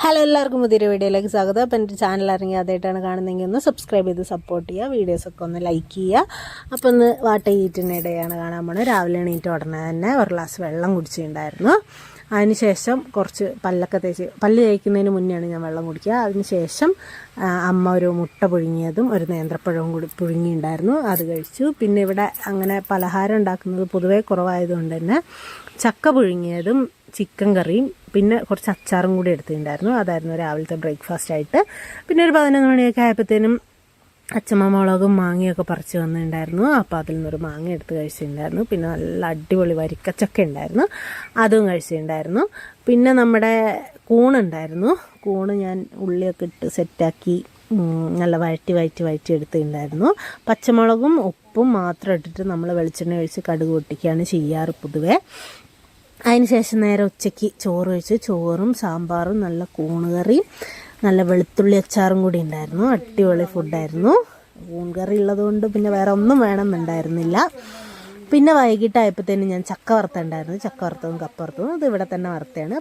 Hello, എല്ലാവർക്കും പുതിയൊരു വീഡിയോയിലേക്ക് സ്വാഗതം. അപ്പോൾ എൻ്റെ ചാനൽ ഇറങ്ങി ആദ്യമായിട്ടാണ് കാണുന്നതെങ്കിൽ ഒന്ന് സബ്സ്ക്രൈബ് ചെയ്ത് സപ്പോർട്ട് ചെയ്യുക, വീഡിയോസൊക്കെ ഒന്ന് ലൈക്ക് ചെയ്യുക. അപ്പോൾ ഒന്ന് വാട്ട ഈറ്റിനിടെയാണ് കാണാൻ പോകുന്നത്. രാവിലെ എണീറ്റ് ഉടനെ തന്നെ ഒരു ഗ്ലാസ് വെള്ളം കുടിച്ചിട്ടുണ്ടായിരുന്നു. അതിനുശേഷം കുറച്ച് പല്ലൊക്കെ തേച്ച്, പല്ല് തേക്കുന്നതിന് മുന്നെയാണ് ഞാൻ വെള്ളം കുടിക്കുക. അതിനുശേഷം അമ്മ ഒരു മുട്ട പുഴുങ്ങിയതും ഒരു നേന്ത്രപ്പഴവും കൂടി പുഴുങ്ങിയിട്ടുണ്ടായിരുന്നു, അത് കഴിച്ചു. പിന്നെ ഇവിടെ അങ്ങനെ പലഹാരം ഉണ്ടാക്കുന്നത് പൊതുവേ കുറവായതുകൊണ്ട് തന്നെ ചക്ക പുഴുങ്ങിയതും ചിക്കൻ കറിയും പിന്നെ കുറച്ച് അച്ചാറും കൂടി എടുത്തിട്ടുണ്ടായിരുന്നു. അതായിരുന്നു രാവിലത്തെ ബ്രേക്ക്ഫാസ്റ്റ് ആയിട്ട്. പിന്നെ ഒരു 11 മണിയൊക്കെ ആയപ്പോഴത്തേനും അച്ചമ്മ മുളകും മാങ്ങയൊക്കെ പറിച്ച് വന്നിട്ടുണ്ടായിരുന്നു. അപ്പോൾ അതിൽ നിന്നൊരു മാങ്ങ എടുത്ത് കഴിച്ചിട്ടുണ്ടായിരുന്നു. പിന്നെ നല്ല അടിപൊളി വരിക്കച്ചക്ക ഉണ്ടായിരുന്നു, അതും കഴിച്ചിട്ടുണ്ടായിരുന്നു. പിന്നെ നമ്മുടെ കൂണുണ്ടായിരുന്നു. കൂണ് ഞാൻ ഉള്ളിയൊക്കെ ഇട്ട് സെറ്റാക്കി നല്ല വഴറ്റി എടുത്തിട്ടുണ്ടായിരുന്നു. പച്ചമുളകും ഉപ്പും മാത്രം ഇട്ടിട്ട് നമ്മൾ വെളിച്ചെണ്ണ ഒഴിച്ച് കടുക് പൊട്ടിക്കുകയാണ് ചെയ്യാറ് പൊതുവേ. അതിനുശേഷം നേരെ ഉച്ചയ്ക്ക് ചോറ് കഴിച്ച്, ചോറും സാമ്പാറും നല്ല കൂണ് കറിയും നല്ല വെളുത്തുള്ളി അച്ചാറും കൂടി ഉണ്ടായിരുന്നു. അടിപൊളി ഫുഡായിരുന്നു. കൂൺ കറി ഉള്ളതുകൊണ്ട് പിന്നെ വേറെ ഒന്നും വേണമെന്നുണ്ടായിരുന്നില്ല. പിന്നെ വൈകിട്ടായപ്പോഴത്തേനും ഞാൻ ചക്ക വറുത്തുണ്ടായിരുന്നു. ചക്ക വറുത്തതും കപ്പ വറുത്തതും ഇത് ഇവിടെ തന്നെ വറുത്തതാണ്.